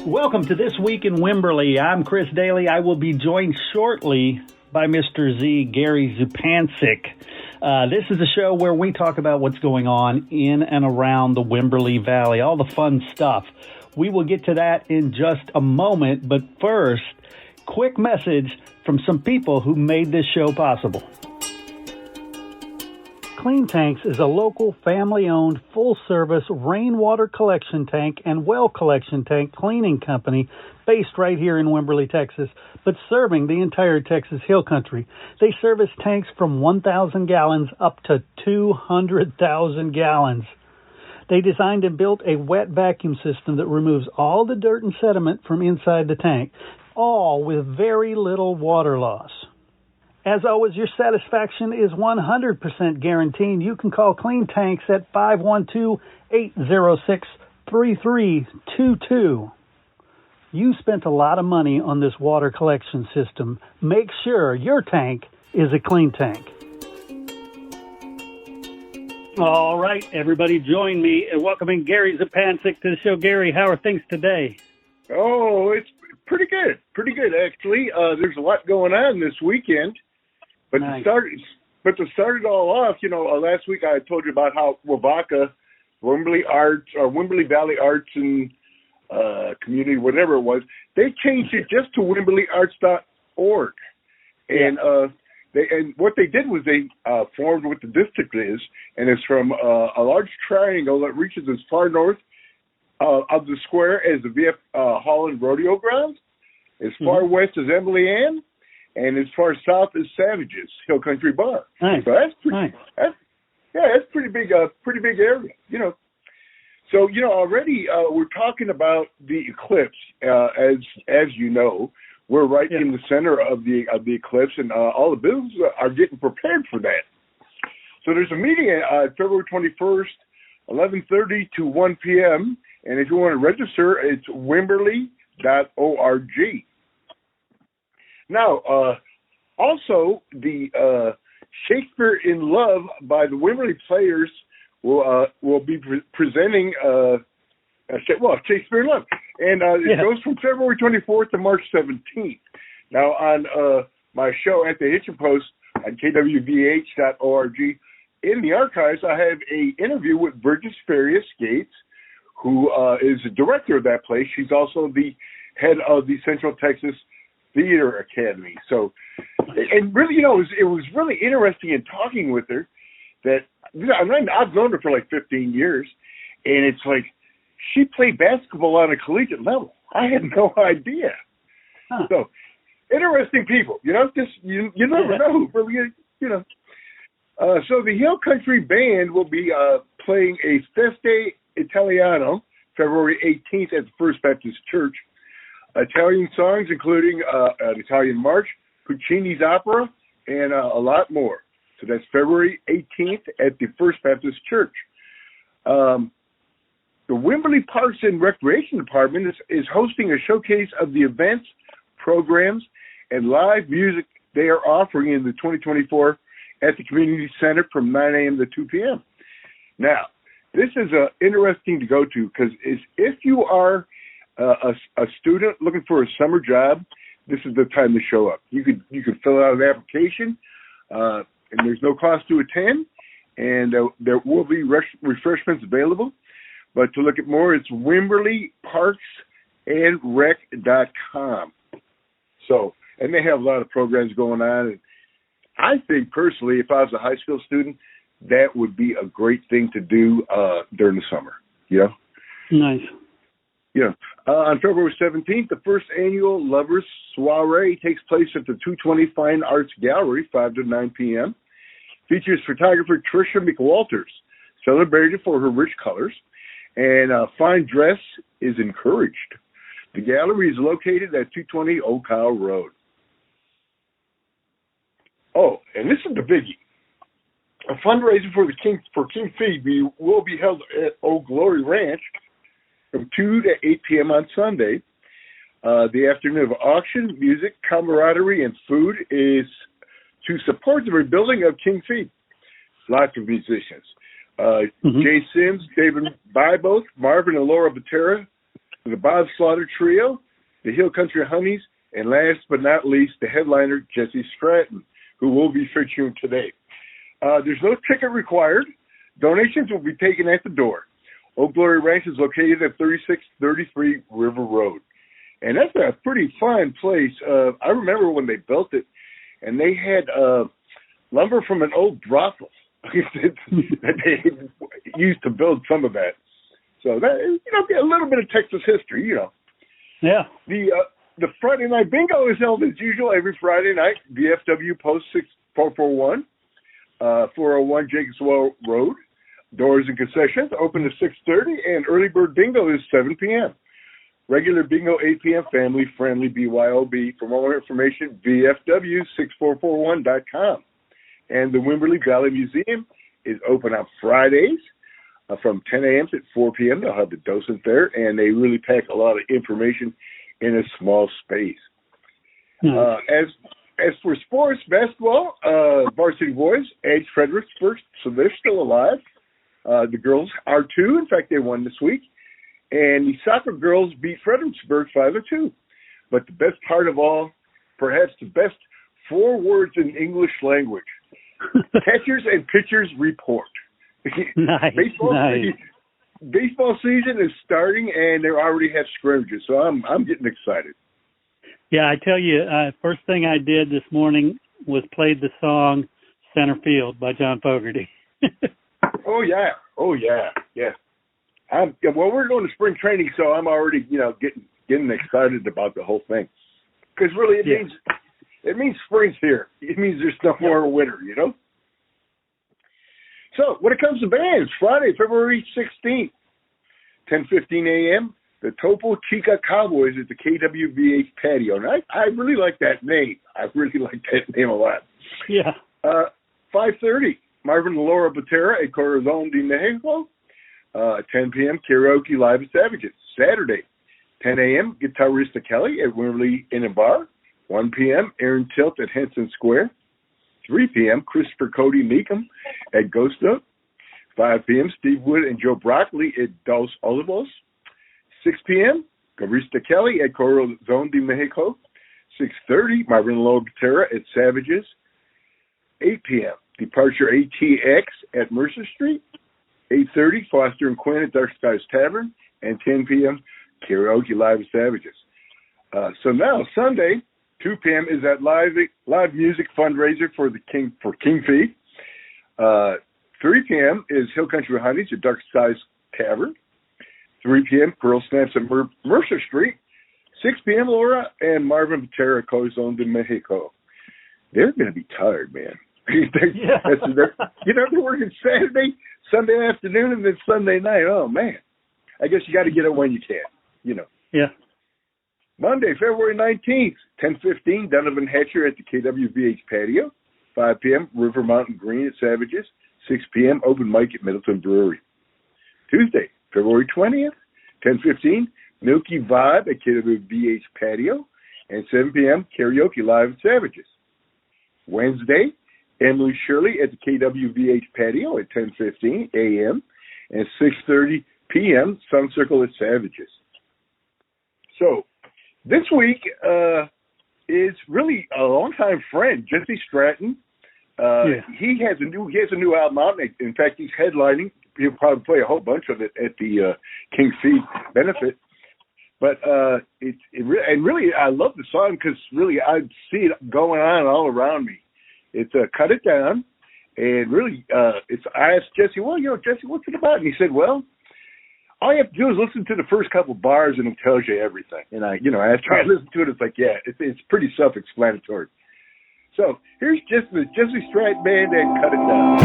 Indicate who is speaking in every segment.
Speaker 1: Welcome to This Week in Wimberley. I'm Chris Doelle. I will be joined shortly by Mr. Z, Gary Zupancic. This is a show where we talk about what's going on in and around the Wimberley Valley, all the fun stuff. We will get to that in just a moment, but first, quick message from some people who made this show possible. Clean Tanks is a local, family-owned, full-service rainwater collection tank and well collection tank cleaning company based right here in Wimberley, Texas, but serving the entire Texas Hill Country. They service tanks from 1,000 gallons up to 200,000 gallons. They designed and built a wet vacuum system that removes all the dirt and sediment from inside the tank, all with very little water loss. As always, your satisfaction is 100% guaranteed. You can call Clean Tanks at 512-806-3322. You spent a lot of money on this water collection system. Make sure your tank is a clean tank. All right, everybody join me in welcoming Gary Zupancic to the show. Gary, how are things today?
Speaker 2: Oh, it's pretty good. Pretty good, actually. There's a lot going on this weekend. But
Speaker 1: nice.
Speaker 2: to start it all off, last week I told you about how WVACA, Wimberley Valley Arts and Community, whatever it was, they changed it just to WimberleyArts.org. And and what they did was they formed what the district is, and it's from a large triangle that reaches as far north of the square as the VF Holland Rodeo Grounds, as far west as Emily Ann, and as far south as Savage's Hill Country Bar.
Speaker 1: Nice.
Speaker 2: So that's pretty.
Speaker 1: Nice.
Speaker 2: That's pretty big. Pretty big area. So already we're talking about the eclipse. As you know, we're right in the center of the eclipse, and all the businesses are getting prepared for that. So there's a meeting February 21st, 11:30 to 1 p.m. And if you want to register, it's Wimberley.org. Now, also, the Shakespeare in Love by the Wimberley Players will be presenting Shakespeare in Love. And it goes from February 24th to March 17th. Now, on my show at the Hitchin Post on kwvh.org, in the archives, I have an interview with Burgess Farias Gates, who is the director of that place. She's also the head of the Central Texas Theater Academy. So, and really, it was really interesting in talking with her that I've known her for like 15 years, and it's like she played basketball on a collegiate level. I had no idea. Huh. So, interesting people, just you never know. Really, So the Hill Country Band will be playing a Feste Italiano February 18th at the First Baptist Church. Italian songs, including an Italian march, Puccini's opera, and a lot more. So that's February 18th at the First Baptist Church. The Wimberley Parks and Recreation Department is hosting a showcase of the events, programs, and live music they are offering in the 2024 at the Community Center from 9 a.m. to 2 p.m. Now, this is interesting to go to because if you are a student looking for a summer job, this is the time to show up. You could fill out an application, and there's no cost to attend, and there will be refreshments available. But to look at more, it's WimberleyParksAndRec.com. So, and they have a lot of programs going on. And I think personally, if I was a high school student, that would be a great thing to do during the summer.
Speaker 1: Nice.
Speaker 2: On February 17th, the first annual Lovers Soiree takes place at the 220 Fine Arts Gallery, 5 to 9 p.m. Features photographer Tricia McWalters, celebrated for her rich colors, and fine dress is encouraged. The gallery is located at 220 Old Cow Road. Oh, and this is the biggie. A fundraiser for King Feed will be held at Old Glory Ranch. from 2 to 8 p.m. on Sunday. The afternoon of auction, music, camaraderie, and food is to support the rebuilding of King Feed. Lots of musicians. Jay Sims, David Byboth, Marvin and Laura Butera, the Bob Slaughter Trio, the Hill Country Honeys, and last but not least, the headliner, Jessie Stratton, who will be featuring today. There's no ticket required. Donations will be taken at the door. Oak Glory Ranch is located at 3633 River Road. And that's a pretty fine place. I remember when they built it, and they had lumber from an old brothel that they used to build some of that. So that, a little bit of Texas history,
Speaker 1: Yeah.
Speaker 2: The Friday night bingo is held as usual every Friday night. VFW Post 6441, 401 Jacobswell Road. Doors and concessions open at 6:30, and early bird bingo is 7 p.m. Regular bingo 8 p.m. Family friendly BYOB. For more information, VFW6441.com. And the Wimberley Valley Museum is open on Fridays from 10 a.m. to 4 p.m. They'll have the docent there, and they really pack a lot of information in a small space. As for sports, basketball, varsity boys, edged Fredericksburg, so they're still alive. The girls are too. In fact, they won this week. And the soccer girls beat Fredericksburg 5-2. But the best part of all, perhaps the best 4 words in English language. Catchers and pitchers report.
Speaker 1: Nice.
Speaker 2: Baseball season is starting, and they already have scrimmages, so I'm getting excited.
Speaker 1: Yeah, I tell you, first thing I did this morning was played the song Center Field by John Fogerty.
Speaker 2: Oh, yeah. Well, we're going to spring training, so I'm already, getting excited about the whole thing. Because really, it means spring's here. It means there's no more winter, So, when it comes to bands, Friday, February 16th, 10:15 a.m., the Topo Chica Cowboys at the KWVH patio. And I really like that name. I really like that name a lot.
Speaker 1: Yeah.
Speaker 2: 5:30, Marvin and Laura Butera at Corazon de Mexico. 10 p.m., karaoke live at Savages. Saturday, 10 a.m., Guitarista Kelly at Wimberley Inn and Bar. 1 p.m., Aaron Tilt at Henson Square. 3 p.m., Christopher Cody Meekum at Ghost Note. 5 p.m., Steve Wood and Joe Broccoli at Dos Olivos. 6 p.m., Guitarista Kelly at Corazon de Mexico. 6:30, Marvin and Laura Butera at Savages. 8 p.m., Departure ATX at Mercer Street. 8:30, Foster and Quinn at Dark Skies Tavern. And 10 p.m., karaoke live at Savages. So now, Sunday, 2 p.m. is that live music fundraiser for King Feed. 3 p.m. is Hill Country Honeys at Dark Skies Tavern. 3 p.m., Pearl Snaps at Mercer Street. 6 p.m., Laura and Marvin Butera at Corazon de Mexico. They're going to be tired, man. They're working Saturday, Sunday afternoon, and then Sunday night. Oh, man. I guess you got to get it when you can,
Speaker 1: Yeah.
Speaker 2: Monday, February 19th, 10:15, Donovan Hatcher at the KWVH patio. 5 p.m., River Mountain Green at Savages. 6 p.m., open mic at Middleton Brewery. Tuesday, February 20th, 10:15, Milky Vibe at KWVH patio. And 7 p.m., karaoke live at Savages. Wednesday, Emily Shirley at the KWVH patio at 10:15 a.m. and 6:30 p.m., Sun Circle at Savages. So, this week is really a longtime friend, Jessie Stratton. He has a new album out. In fact, he's headlining. He'll probably play a whole bunch of it at the King Feed benefit. But really, I love the song because really I see it going on all around me. It's Cut It Down, and really, I asked Jesse, Jesse, what's it about? And he said, well, all you have to do is listen to the first couple bars, and it tells you everything. And after I listen to it, it's like, it's pretty self-explanatory. So here's just the Jessie Stratton Band and Cut It Down.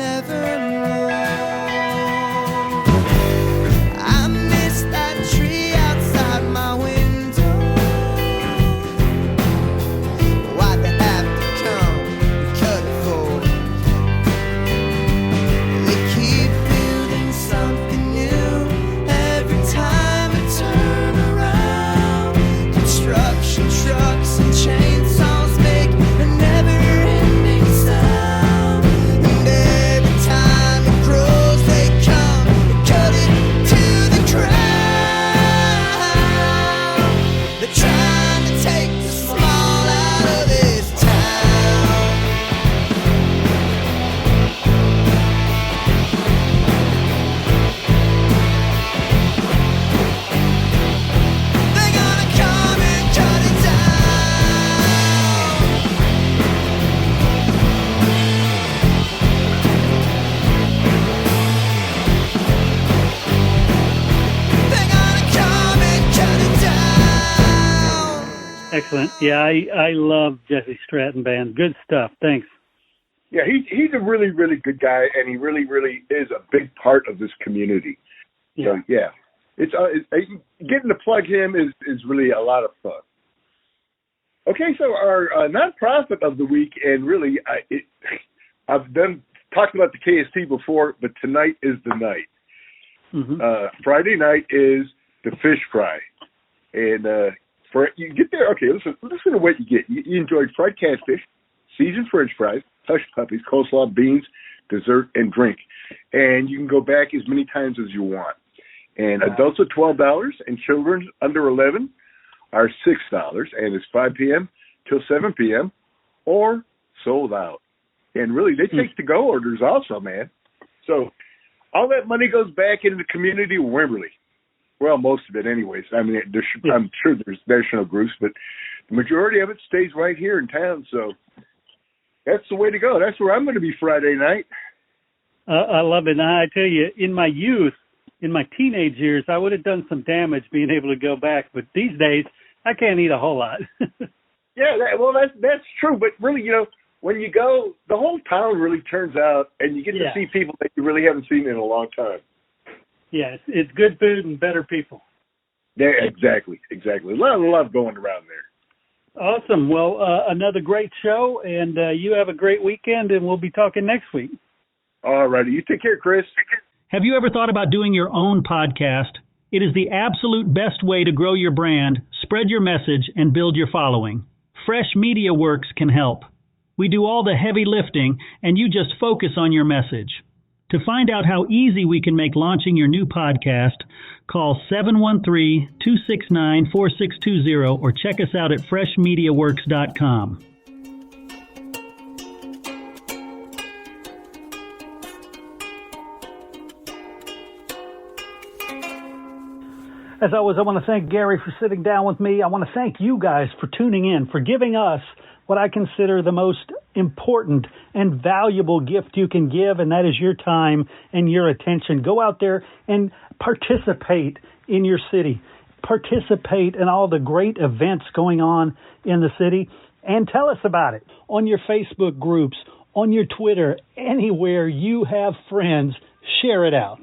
Speaker 3: never know. I miss that tree outside my window. Why'd they have to come and cut it for? They keep building something new every time I turn around. Construction trucks and chainsaws make a never-ending sound. And every time it grows, they come and cut it to the ground. They're trying to take the small out of this town. They're gonna come and cut it down. They're gonna come and cut it down.
Speaker 1: Excellent. Yeah, I love Jessie Stratton Band. Good stuff. Thanks.
Speaker 2: Yeah, he's a really, really good guy, and he really, really is a big part of this community.
Speaker 1: Yeah.
Speaker 2: So, yeah. It's getting to plug him is really a lot of fun. Okay, so our nonprofit of the week, and really, I've talked about the KST before, but tonight is the night.
Speaker 1: Mm-hmm.
Speaker 2: Friday night is the fish fry, and for you get there. Okay, listen to what you get. You enjoyed fried catfish, seasoned French fries, hush puppies, coleslaw, beans, dessert, and drink, and you can go back as many times as you want. And adults are $12, and children under 11 are $6, and it's 5 p.m. till 7 p.m. or sold out. And really, they take to-go orders also, man. So all that money goes back into the community of Wimberley. Well, most of it anyways. I mean, I'm sure there's national groups, but the majority of it stays right here in town. So that's the way to go. That's where I'm going to be Friday night.
Speaker 1: I love it. And I tell you, in my youth, in my teenage years, I would have done some damage being able to go back. But these days, I can't eat a whole lot.
Speaker 2: Yeah, that's true. But really, when you go, the whole town really turns out, and you get to see people that you really haven't seen in a long time.
Speaker 1: Yeah, it's good food and better people.
Speaker 2: Yeah, exactly. A lot of love going around there.
Speaker 1: Awesome. Well, another great show, and you have a great weekend, and we'll be talking next week.
Speaker 2: All righty. You take care, Chris.
Speaker 4: Have you ever thought about doing your own podcast? It is the absolute best way to grow your brand, spread your message, and build your following. Fresh Media Works can help. We do all the heavy lifting, and you just focus on your message. To find out how easy we can make launching your new podcast, call 713-269-4620 or check us out at freshmediaworks.com.
Speaker 1: As always, I want to thank Gary for sitting down with me. I want to thank you guys for tuning in, for giving us what I consider the most important and valuable gift you can give, and that is your time and your attention. Go out there and participate in your city. Participate in all the great events going on in the city, and tell us about it on your Facebook groups, on your Twitter, anywhere you have friends. Share it out.